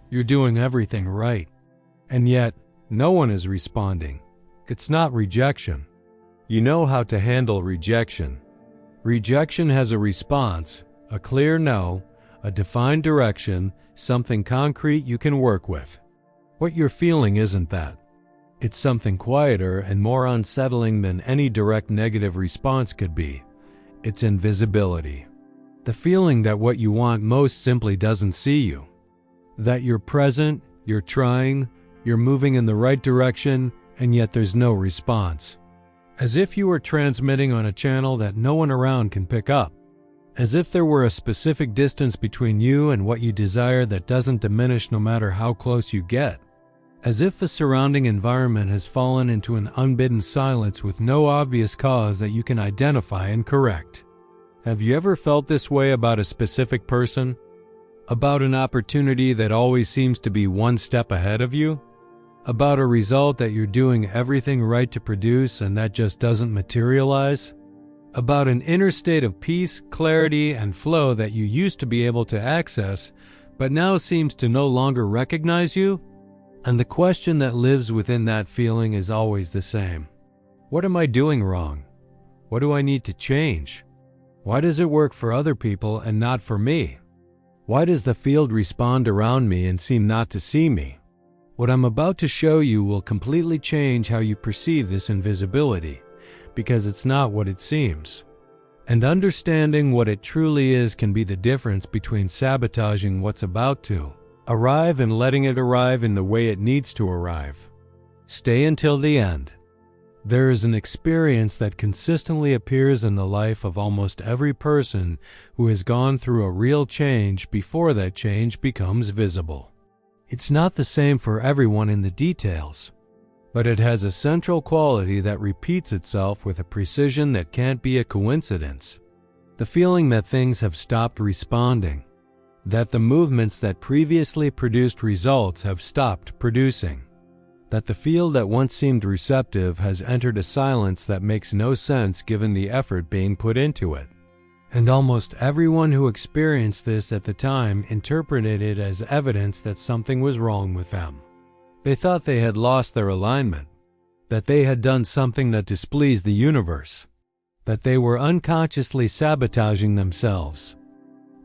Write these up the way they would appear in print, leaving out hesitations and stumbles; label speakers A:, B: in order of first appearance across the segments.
A: You're doing everything right. And yet, no one is responding. It's not rejection. You know how to handle rejection. Rejection has a response, a clear no, a defined direction, something concrete you can work with. What you're feeling isn't that. It's something quieter and more unsettling than any direct negative response could be. It's invisibility. The feeling that what you want most simply doesn't see you. That you're present, you're trying, you're moving in the right direction, and yet there's no response. As if you were transmitting on a channel that no one around can pick up. As if there were a specific distance between you and what you desire that doesn't diminish no matter how close you get. As if the surrounding environment has fallen into an unbidden silence with no obvious cause that you can identify and correct. Have you ever felt this way about a specific person? About an opportunity that always seems to be one step ahead of you? About a result that you're doing everything right to produce and that just doesn't materialize? About an inner state of peace, clarity, and flow that you used to be able to access, but now seems to no longer recognize you? And the question that lives within that feeling is always the same. What am I doing wrong? What do I need to change? Why does it work for other people and not for me? Why does the field respond around me and seem not to see me? What I'm about to show you will completely change how you perceive this invisibility, because it's not what it seems. And understanding what it truly is can be the difference between sabotaging what's about to arrive and letting it arrive in the way it needs to arrive. Stay until the end. There is an experience that consistently appears in the life of almost every person who has gone through a real change before that change becomes visible. It's not the same for everyone in the details, but it has a central quality that repeats itself with a precision that can't be a coincidence. The feeling that things have stopped responding, that the movements that previously produced results have stopped producing, that the field that once seemed receptive has entered a silence that makes no sense given the effort being put into it. And almost everyone who experienced this at the time interpreted it as evidence that something was wrong with them. They thought they had lost their alignment, that they had done something that displeased the universe, that they were unconsciously sabotaging themselves,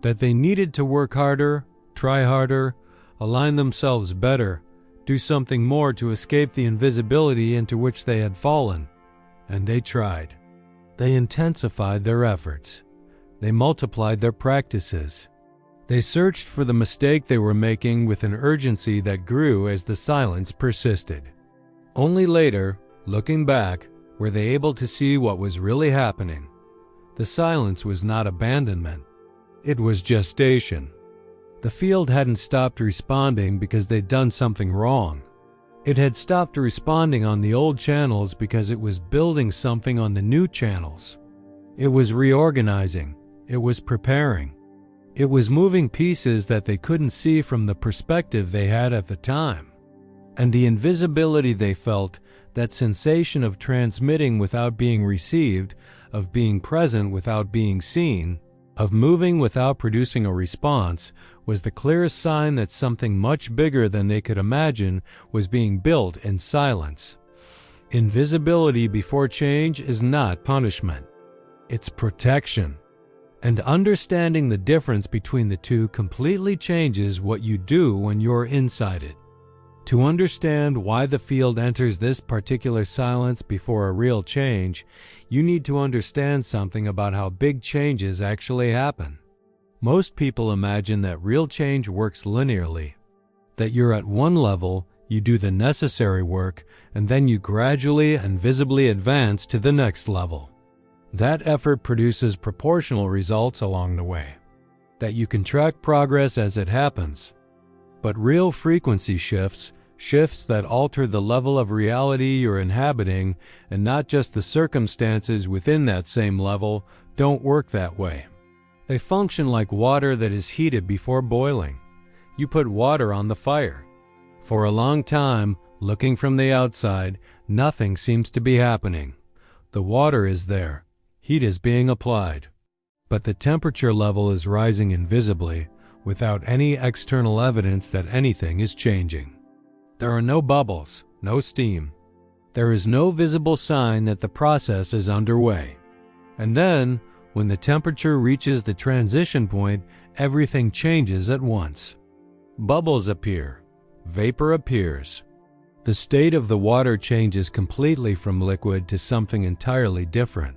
A: that they needed to work harder, try harder, align themselves better, do something more to escape the invisibility into which they had fallen. And they tried. They intensified their efforts. They multiplied their practices. They searched for the mistake they were making with an urgency that grew as the silence persisted. Only later, looking back, were they able to see what was really happening. The silence was not abandonment. It was gestation. The field hadn't stopped responding because they'd done something wrong. It had stopped responding on the old channels because it was building something on the new channels. It was reorganizing. It was preparing. It was moving pieces that they couldn't see from the perspective they had at the time. And the invisibility they felt, that sensation of transmitting without being received, of being present without being seen, of moving without producing a response, was the clearest sign that something much bigger than they could imagine was being built in silence. Invisibility before change is not punishment. It's protection. And understanding the difference between the two completely changes what you do when you're inside it. To understand why the field enters this particular silence before a real change, you need to understand something about how big changes actually happen. Most people imagine that real change works linearly, that you're at one level, you do the necessary work, and then you gradually and visibly advance to the next level. That effort produces proportional results along the way, that you can track progress as it happens. But real frequency shifts that alter the level of reality you're inhabiting and not just the circumstances within that same level, don't work that way. They function like water that is heated before boiling. You put water on the fire. For a long time, looking from the outside, nothing seems to be happening. The water is there. Heat is being applied. But the temperature level is rising invisibly, without any external evidence that anything is changing. There are no bubbles, no steam. There is no visible sign that the process is underway. And then, when the temperature reaches the transition point, everything changes at once. Bubbles appear. Vapor appears. The state of the water changes completely from liquid to something entirely different.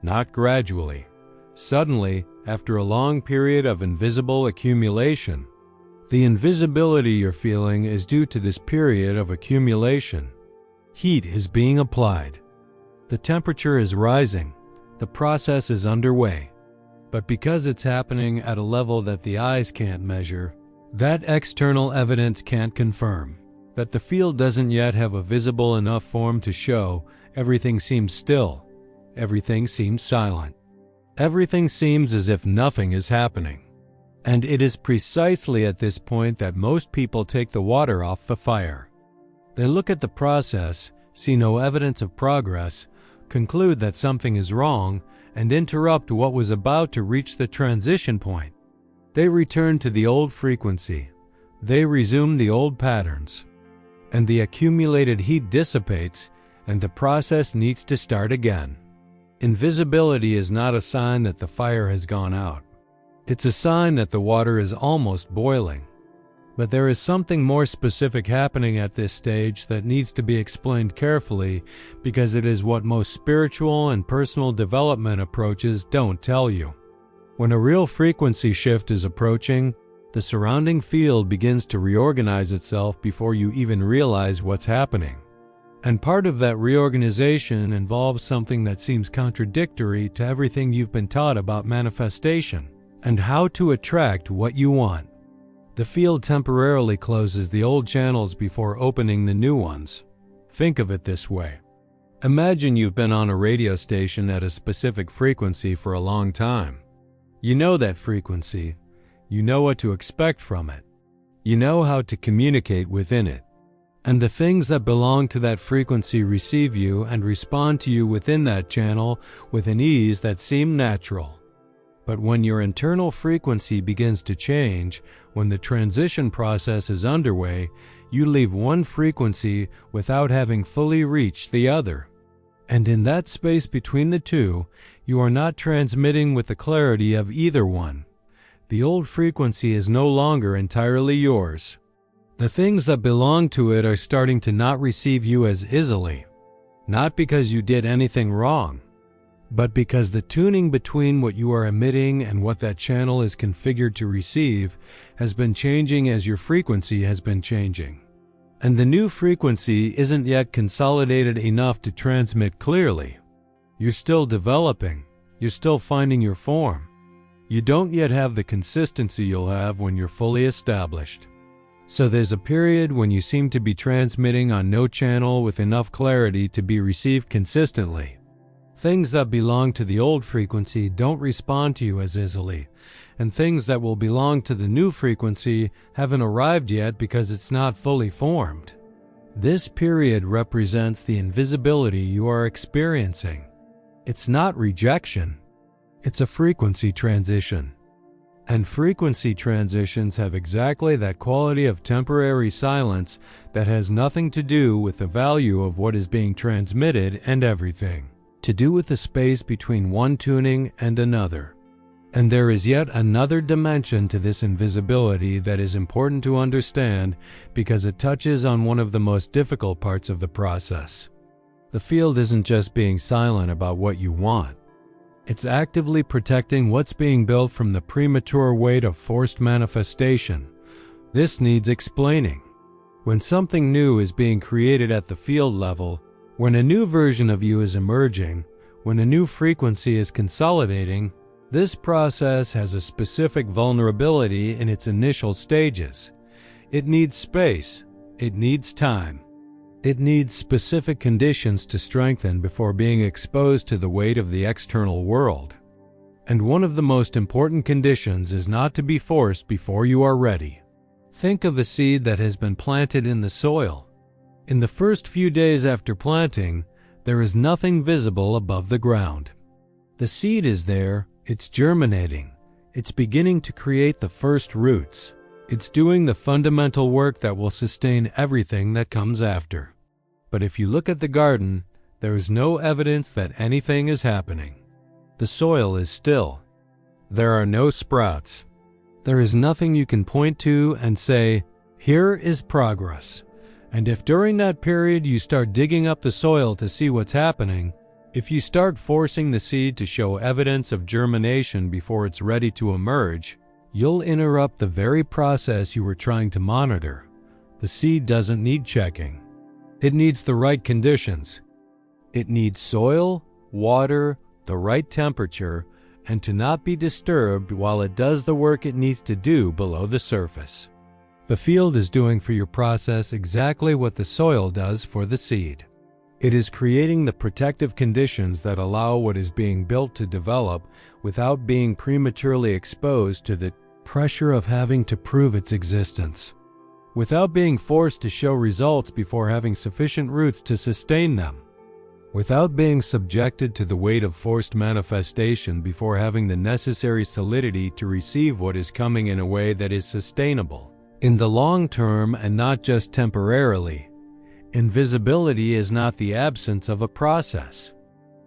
A: Not gradually. Suddenly, after a long period of invisible accumulation. The invisibility you're feeling is due to this period of accumulation. Heat is being applied. The temperature is rising. The process is underway. But because it's happening at a level that the eyes can't measure, that external evidence can't confirm, that the field doesn't yet have a visible enough form to show, everything seems still. Everything seems silent. Everything seems as if nothing is happening. And it is precisely at this point that most people take the water off the fire. They look at the process, see no evidence of progress, conclude that something is wrong, and interrupt what was about to reach the transition point. They return to the old frequency. They resume the old patterns. And the accumulated heat dissipates, and the process needs to start again. Invisibility is not a sign that the fire has gone out. It's a sign that the water is almost boiling. But there is something more specific happening at this stage that needs to be explained carefully because it is what most spiritual and personal development approaches don't tell you. When a real frequency shift is approaching, the surrounding field begins to reorganize itself before you even realize what's happening. And part of that reorganization involves something that seems contradictory to everything you've been taught about manifestation and how to attract what you want. The field temporarily closes the old channels before opening the new ones. Think of it this way. Imagine you've been on a radio station at a specific frequency for a long time. You know that frequency. You know what to expect from it. You know how to communicate within it. And the things that belong to that frequency receive you and respond to you within that channel with an ease that seems natural. But when your internal frequency begins to change, when the transition process is underway, you leave one frequency without having fully reached the other. And in that space between the two, you are not transmitting with the clarity of either one. The old frequency is no longer entirely yours. The things that belong to it are starting to not receive you as easily. Not because you did anything wrong, but because the tuning between what you are emitting and what that channel is configured to receive has been changing as your frequency has been changing. And the new frequency isn't yet consolidated enough to transmit clearly. You're still developing. You're still finding your form. You don't yet have the consistency you'll have when you're fully established. So there's a period when you seem to be transmitting on no channel with enough clarity to be received consistently. Things that belong to the old frequency don't respond to you as easily, and things that will belong to the new frequency haven't arrived yet because it's not fully formed. This period represents the invisibility you are experiencing. It's not rejection. It's a frequency transition. And frequency transitions have exactly that quality of temporary silence that has nothing to do with the value of what is being transmitted and everything to do with the space between one tuning and another. And there is yet another dimension to this invisibility that is important to understand because it touches on one of the most difficult parts of the process. The field isn't just being silent about what you want. It's actively protecting what's being built from the premature weight of forced manifestation. This needs explaining. When something new is being created at the field level, when a new version of you is emerging, when a new frequency is consolidating, this process has a specific vulnerability in its initial stages. It needs space. It needs time. It needs specific conditions to strengthen before being exposed to the weight of the external world. And one of the most important conditions is not to be forced before you are ready. Think of a seed that has been planted in the soil. In the first few days after planting, there is nothing visible above the ground. The seed is there, it's germinating, It's beginning to create the first roots. It's doing the fundamental work that will sustain everything that comes after. But if you look at the garden, there is no evidence that anything is happening. The soil is still. There are no sprouts. There is nothing you can point to and say, "Here is progress." And if during that period you start digging up the soil to see what's happening, if you start forcing the seed to show evidence of germination before it's ready to emerge, you'll interrupt the very process you were trying to monitor. The seed doesn't need checking. It needs the right conditions. It needs soil, water, the right temperature, and to not be disturbed while it does the work it needs to do below the surface. The field is doing for your process exactly what the soil does for the seed. It is creating the protective conditions that allow what is being built to develop without being prematurely exposed to the pressure of having to prove its existence, without being forced to show results before having sufficient roots to sustain them, without being subjected to the weight of forced manifestation before having the necessary solidity to receive what is coming in a way that is sustainable in the long term and not just temporarily. Invisibility is not the absence of a process.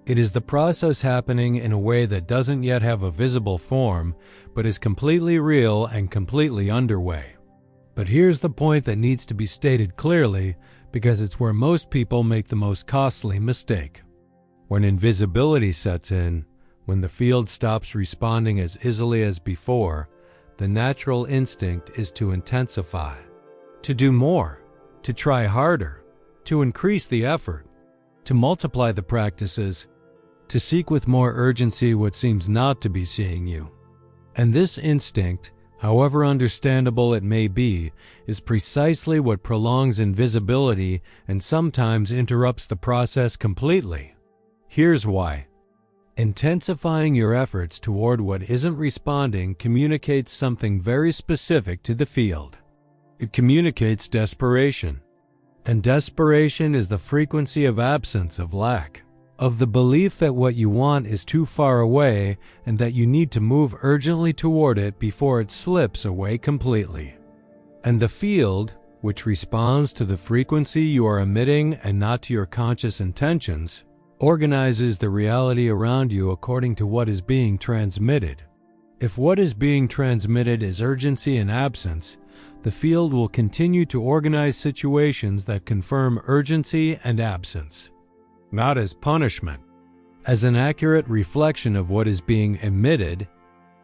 A: It is the process happening in a way that doesn't yet have a visible form, but is completely real and completely underway. But here's the point that needs to be stated clearly, because it's where most people make the most costly mistake. When invisibility sets in, when the field stops responding as easily as before, the natural instinct is to intensify, to do more, to try harder, to increase the effort, to multiply the practices, to seek with more urgency what seems not to be seeing you. And this instinct, however understandable it may be, is precisely what prolongs invisibility and sometimes interrupts the process completely. Here's why. Intensifying your efforts toward what isn't responding communicates something very specific to the field. It communicates desperation. And desperation is the frequency of absence, of lack, of the belief that what you want is too far away and that you need to move urgently toward it before it slips away completely. And the field, which responds to the frequency you are emitting and not to your conscious intentions, organizes the reality around you according to what is being transmitted. If what is being transmitted is urgency and absence, the field will continue to organize situations that confirm urgency and absence, not as punishment, as an accurate reflection of what is being emitted.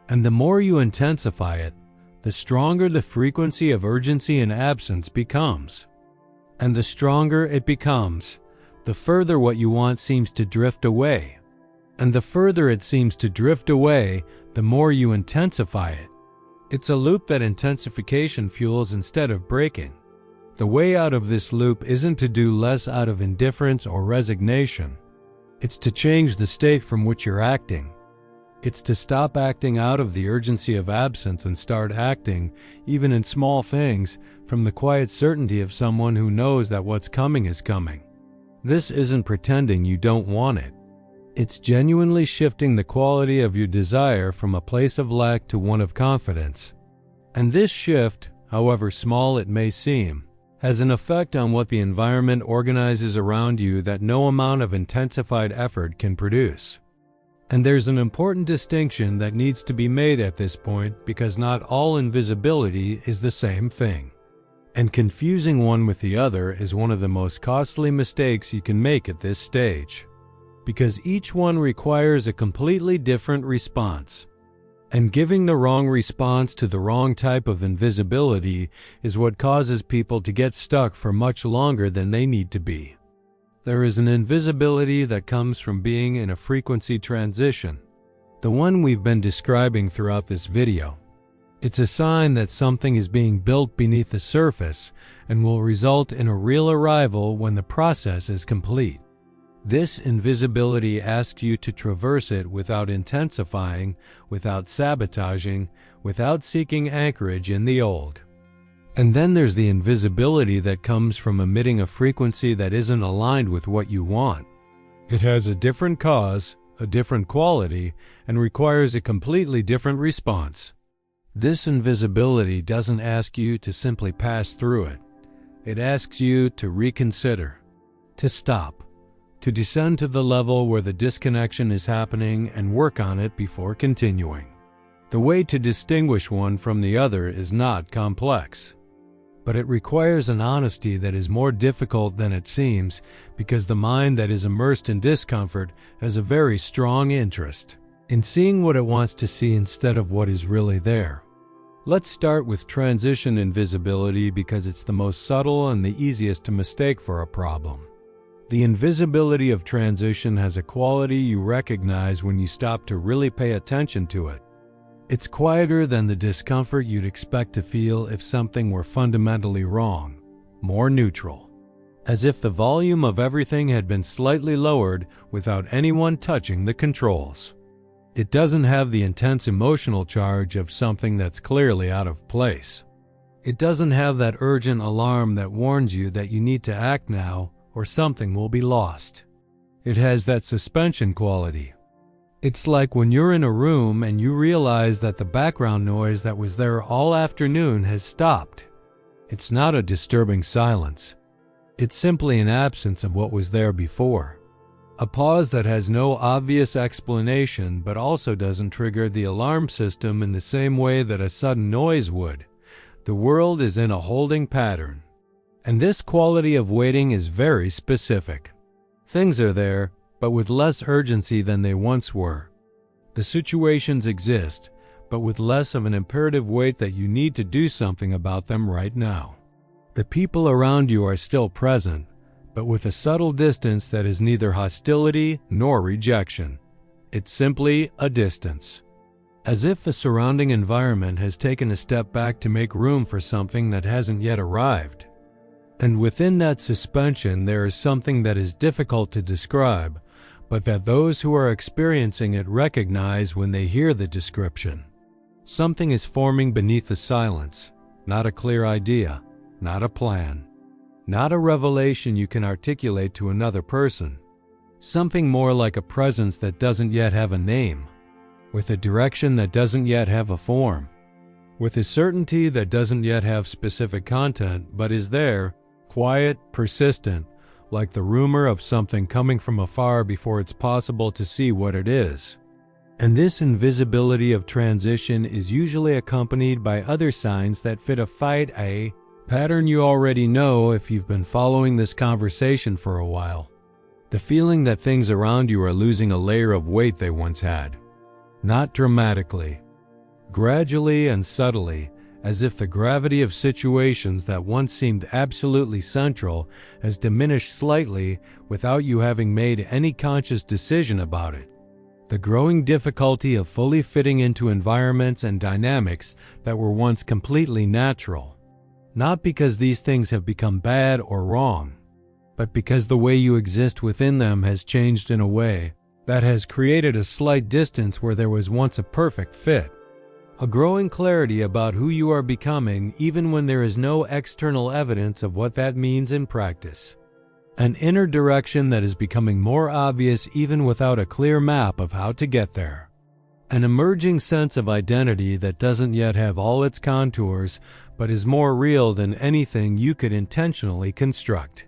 A: And the more you intensify it, the stronger the frequency of urgency and absence becomes. And the stronger it becomes, the further what you want seems to drift away. And the further it seems to drift away, the more you intensify it. It's a loop that intensification fuels instead of breaking. The way out of this loop isn't to do less out of indifference or resignation. It's to change the state from which you're acting. It's to stop acting out of the urgency of absence and start acting, even in small things, from the quiet certainty of someone who knows that what's coming is coming. This isn't pretending you don't want it. It's genuinely shifting the quality of your desire from a place of lack to one of confidence. And this shift, however small it may seem, has an effect on what the environment organizes around you that no amount of intensified effort can produce. And there's an important distinction that needs to be made at this point, because not all invisibility is the same thing. And confusing one with the other is one of the most costly mistakes you can make at this stage, because each one requires a completely different response. And giving the wrong response to the wrong type of invisibility is what causes people to get stuck for much longer than they need to be. There is an invisibility that comes from being in a frequency transition, the one we've been describing throughout this video. It's a sign that something is being built beneath the surface and will result in a real arrival when the process is complete. This invisibility asks you to traverse it without intensifying, without sabotaging, without seeking anchorage in the old. And then there's the invisibility that comes from emitting a frequency that isn't aligned with what you want. It has a different cause, a different quality, and requires a completely different response. This invisibility doesn't ask you to simply pass through it. It asks you to reconsider, to stop, to descend to the level where the disconnection is happening and work on it before continuing. The way to distinguish one from the other is not complex, but it requires an honesty that is more difficult than it seems, because the mind that is immersed in discomfort has a very strong interest in seeing what it wants to see instead of what is really there. Let's start with transition invisibility because it's the most subtle and the easiest to mistake for a problem. The invisibility of transition has a quality you recognize when you stop to really pay attention to it. It's quieter than the discomfort you'd expect to feel if something were fundamentally wrong, more neutral, as if the volume of everything had been slightly lowered without anyone touching the controls. It doesn't have the intense emotional charge of something that's clearly out of place. It doesn't have that urgent alarm that warns you that you need to act now or something will be lost. It has that suspension quality. It's like when you're in a room and you realize that the background noise that was there all afternoon has stopped. It's not a disturbing silence. It's simply an absence of what was there before. A pause that has no obvious explanation but also doesn't trigger the alarm system in the same way that a sudden noise would. The world is in a holding pattern. And this quality of waiting is very specific. Things are there, but with less urgency than they once were. The situations exist, but with less of an imperative weight that you need to do something about them right now. The people around you are still present, but with a subtle distance that is neither hostility nor rejection. It's simply a distance. As if the surrounding environment has taken a step back to make room for something that hasn't yet arrived. And within that suspension there is something that is difficult to describe, but that those who are experiencing it recognize when they hear the description. Something is forming beneath the silence, not a clear idea, not a plan. Not a revelation you can articulate to another person. Something more like a presence that doesn't yet have a name, with a direction that doesn't yet have a form, with a certainty that doesn't yet have specific content but is there, quiet, persistent, like the rumor of something coming from afar before it's possible to see what it is. And this invisibility of transition is usually accompanied by other signs that fit a pattern you already know if you've been following this conversation for a while. The feeling that things around you are losing a layer of weight they once had. Not dramatically. Gradually and subtly, as if the gravity of situations that once seemed absolutely central has diminished slightly without you having made any conscious decision about it. The growing difficulty of fully fitting into environments and dynamics that were once completely natural. Not because these things have become bad or wrong, but because the way you exist within them has changed in a way that has created a slight distance where there was once a perfect fit. A growing clarity about who you are becoming even when there is no external evidence of what that means in practice. An inner direction that is becoming more obvious even without a clear map of how to get there. An emerging sense of identity that doesn't yet have all its contours but is more real than anything you could intentionally construct.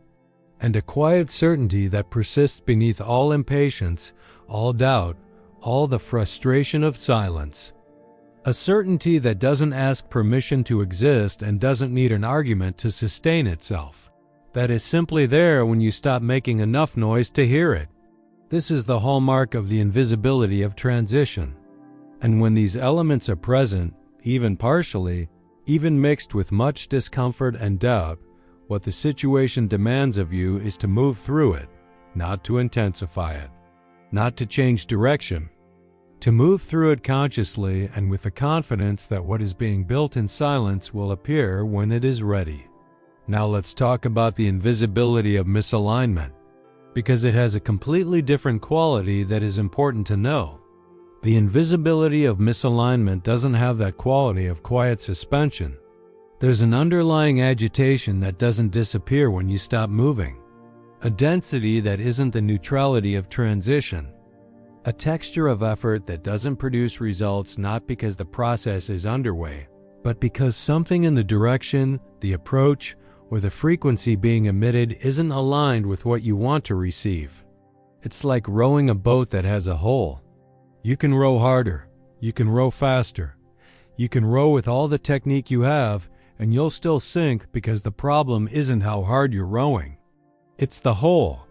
A: And a quiet certainty that persists beneath all impatience, all doubt, all the frustration of silence. A certainty that doesn't ask permission to exist and doesn't need an argument to sustain itself. That is simply there when you stop making enough noise to hear it. This is the hallmark of the invisibility of transition. And when these elements are present, even partially, even mixed with much discomfort and doubt, what the situation demands of you is to move through it, not to intensify it, not to change direction. To move through it consciously and with the confidence that what is being built in silence will appear when it is ready. Now let's talk about the invisibility of misalignment, because it has a completely different quality that is important to know. The invisibility of misalignment doesn't have that quality of quiet suspension. There's an underlying agitation that doesn't disappear when you stop moving. A density that isn't the neutrality of transition. A texture of effort that doesn't produce results not because the process is underway, but because something in the direction, the approach, or the frequency being emitted isn't aligned with what you want to receive. It's like rowing a boat that has a hole. You can row harder, you can row faster, you can row with all the technique you have, and you'll still sink because the problem isn't how hard you're rowing. It's the hole.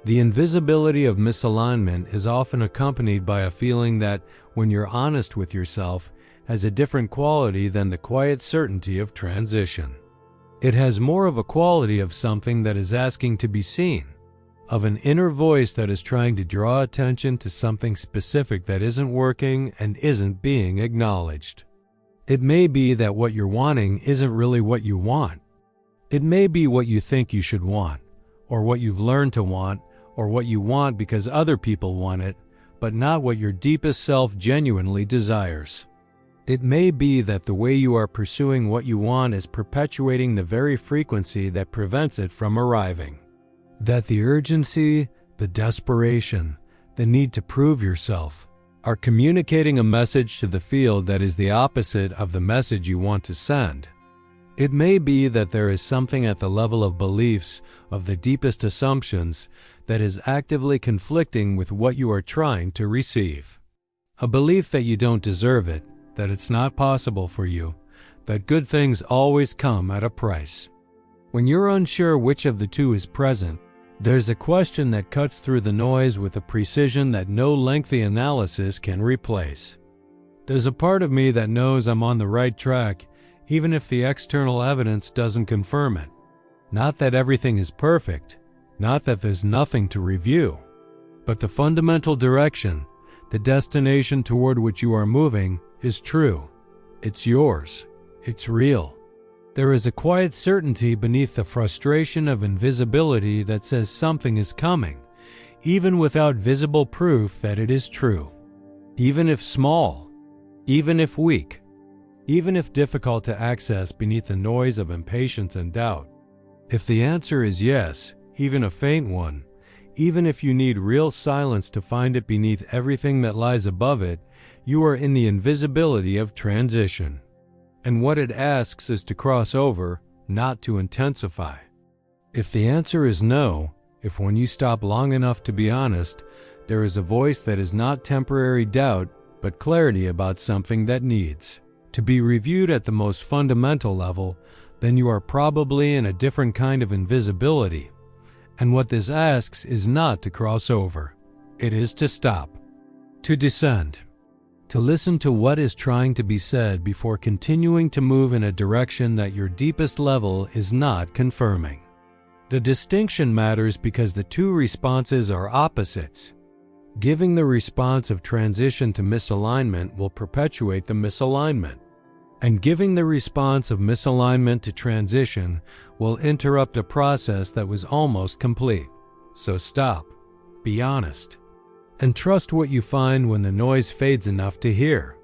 A: The invisibility of misalignment is often accompanied by a feeling that, when you're honest with yourself, has a different quality than the quiet certainty of transition. It has more of a quality of something that is asking to be seen, of an inner voice that is trying to draw attention to something specific that isn't working and isn't being acknowledged. It may be that what you're wanting isn't really what you want. It may be what you think you should want, or what you've learned to want, or what you want because other people want it, but not what your deepest self genuinely desires. It may be that the way you are pursuing what you want is perpetuating the very frequency that prevents it from arriving. That the urgency, the desperation, the need to prove yourself are communicating a message to the field that is the opposite of the message you want to send. It may be that there is something at the level of beliefs, of the deepest assumptions, that is actively conflicting with what you are trying to receive. A belief that you don't deserve it, that it's not possible for you, that good things always come at a price. When you're unsure which of the two is present, there's a question that cuts through the noise with a precision that no lengthy analysis can replace. There's a part of me that knows I'm on the right track, even if the external evidence doesn't confirm it. Not that everything is perfect, not that there's nothing to review, but the fundamental direction, the destination toward which you are moving, is true. It's yours. It's real. There is a quiet certainty beneath the frustration of invisibility that says something is coming, even without visible proof that it is true. Even if small, even if weak, even if difficult to access beneath the noise of impatience and doubt. If the answer is yes, even a faint one, even if you need real silence to find it beneath everything that lies above it, you are in the invisibility of transition. And what it asks is to cross over, not to intensify. If the answer is no, if when you stop long enough to be honest, there is a voice that is not temporary doubt, but clarity about something that needs to be reviewed at the most fundamental level, then you are probably in a different kind of invisibility. And what this asks is not to cross over. It is to stop, to descend, to listen to what is trying to be said before continuing to move in a direction that your deepest level is not confirming. The distinction matters because the two responses are opposites. Giving the response of transition to misalignment will perpetuate the misalignment, and giving the response of misalignment to transition will interrupt a process that was almost complete. So stop, be honest, and trust what you find when the noise fades enough to hear.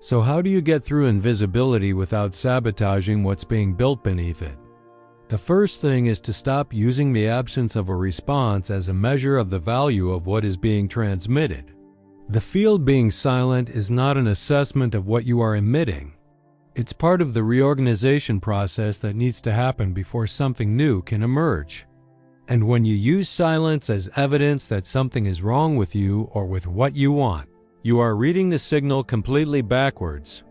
A: So how do you get through invisibility without sabotaging what's being built beneath it? The first thing is to stop using the absence of a response as a measure of the value of what is being transmitted. The field being silent is not an assessment of what you are emitting. It's part of the reorganization process that needs to happen before something new can emerge. And when you use silence as evidence that something is wrong with you or with what you want, you are reading the signal completely backwards.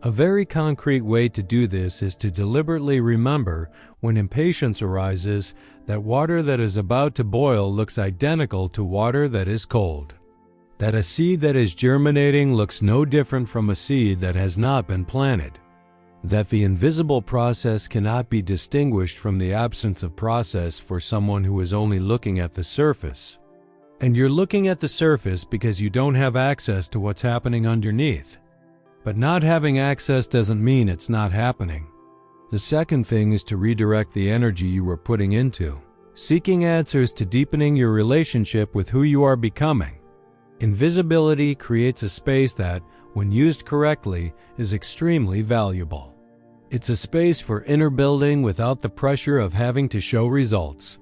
A: A very concrete way to do this is to deliberately remember, when impatience arises, that water that is about to boil looks identical to water that is cold. That a seed that is germinating looks no different from a seed that has not been planted. That the invisible process cannot be distinguished from the absence of process for someone who is only looking at the surface. And you're looking at the surface because you don't have access to what's happening underneath. But not having access doesn't mean it's not happening. The second thing is to redirect the energy you were putting into seeking answers to deepening your relationship with who you are becoming. Invisibility creates a space that, when used correctly, is extremely valuable. It's a space for inner building without the pressure of having to show results.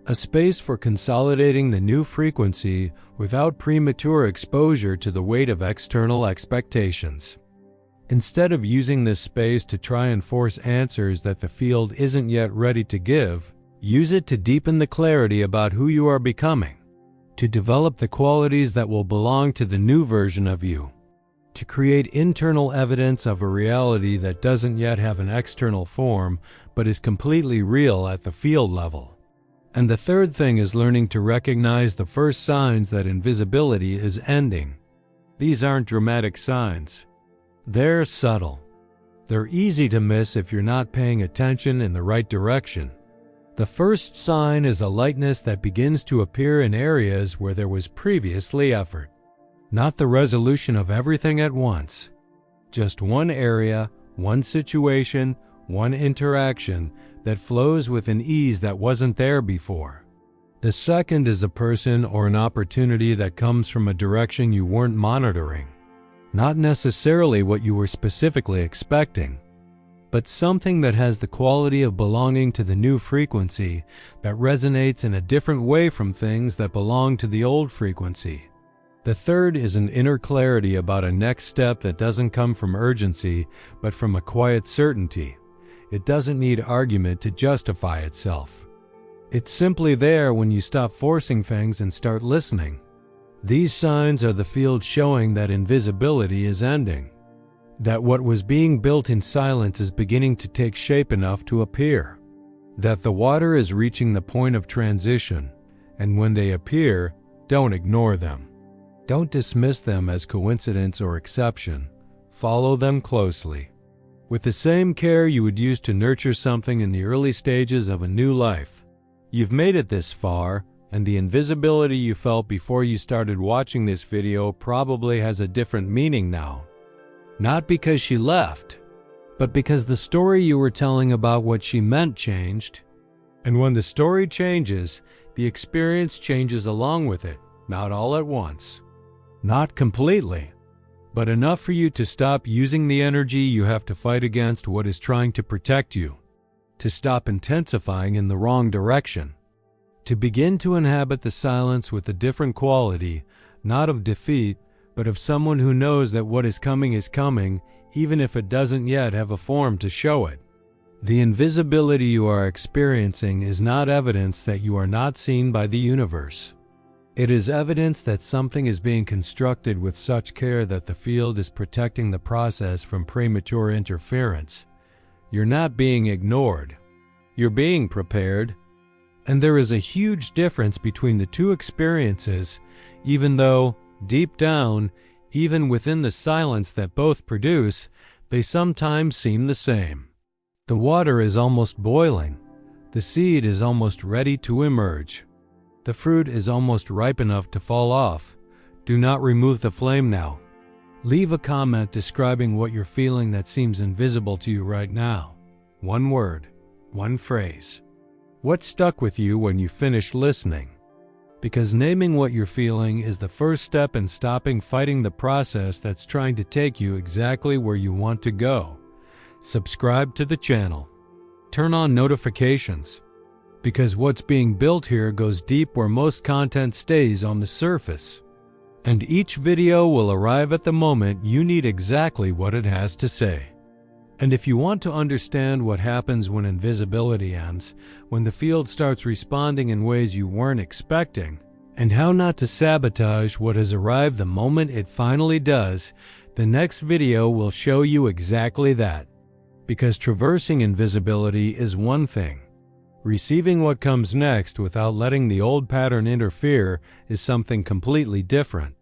A: a space for consolidating the new frequency without premature exposure to the weight of external expectations. Instead of using this space to try and force answers that the field isn't yet ready to give, use it to deepen the clarity about who you are becoming, to develop the qualities that will belong to the new version of you, to create internal evidence of a reality that doesn't yet have an external form but is completely real at the field level. And the third thing is learning to recognize the first signs that invisibility is ending. These aren't dramatic signs. They're subtle. They're easy to miss if you're not paying attention in the right direction. The first sign is a lightness that begins to appear in areas where there was previously effort. Not the resolution of everything at once. Just one area, one situation, one interaction that flows with an ease that wasn't there before. The second is a person or an opportunity that comes from a direction you weren't monitoring. Not necessarily what you were specifically expecting, but something that has the quality of belonging to the new frequency that resonates in a different way from things that belong to the old frequency. The third is an inner clarity about a next step that doesn't come from urgency, but from a quiet certainty. It doesn't need argument to justify itself. It's simply there when you stop forcing things and start listening. These signs are the field showing that invisibility is ending, that what was being built in silence is beginning to take shape enough to appear, that the water is reaching the point of transition, and when they appear, don't ignore them. Don't dismiss them as coincidence or exception. Follow them closely. With the same care you would use to nurture something in the early stages of a new life. You've made it this far, and the invisibility you felt before you started watching this video probably has a different meaning now. Not because she left, but because the story you were telling about what she meant changed. And when the story changes, the experience changes along with it, not all at once. Not completely, but enough for you to stop using the energy you have to fight against what is trying to protect you, to stop intensifying in the wrong direction, to begin to inhabit the silence with a different quality, not of defeat, but of someone who knows that what is coming, even if it doesn't yet have a form to show it. The invisibility you are experiencing is not evidence that you are not seen by the universe. It is evidence that something is being constructed with such care that the field is protecting the process from premature interference. You're not being ignored. You're being prepared. And there is a huge difference between the two experiences, even though, deep down, even within the silence that both produce, they sometimes seem the same. The water is almost boiling. The seed is almost ready to emerge. The fruit is almost ripe enough to fall off. Do not remove the flame now. Leave a comment describing what you're feeling that seems invisible to you right now. One word, one phrase. What stuck with you when you finished listening? Because naming what you're feeling is the first step in stopping fighting the process that's trying to take you exactly where you want to go. Subscribe to the channel. Turn on notifications. Because what's being built here goes deep where most content stays on the surface. And each video will arrive at the moment you need exactly what it has to say. And if you want to understand what happens when invisibility ends, when the field starts responding in ways you weren't expecting, and how not to sabotage what has arrived the moment it finally does, the next video will show you exactly that. Because traversing invisibility is one thing. Receiving what comes next without letting the old pattern interfere is something completely different.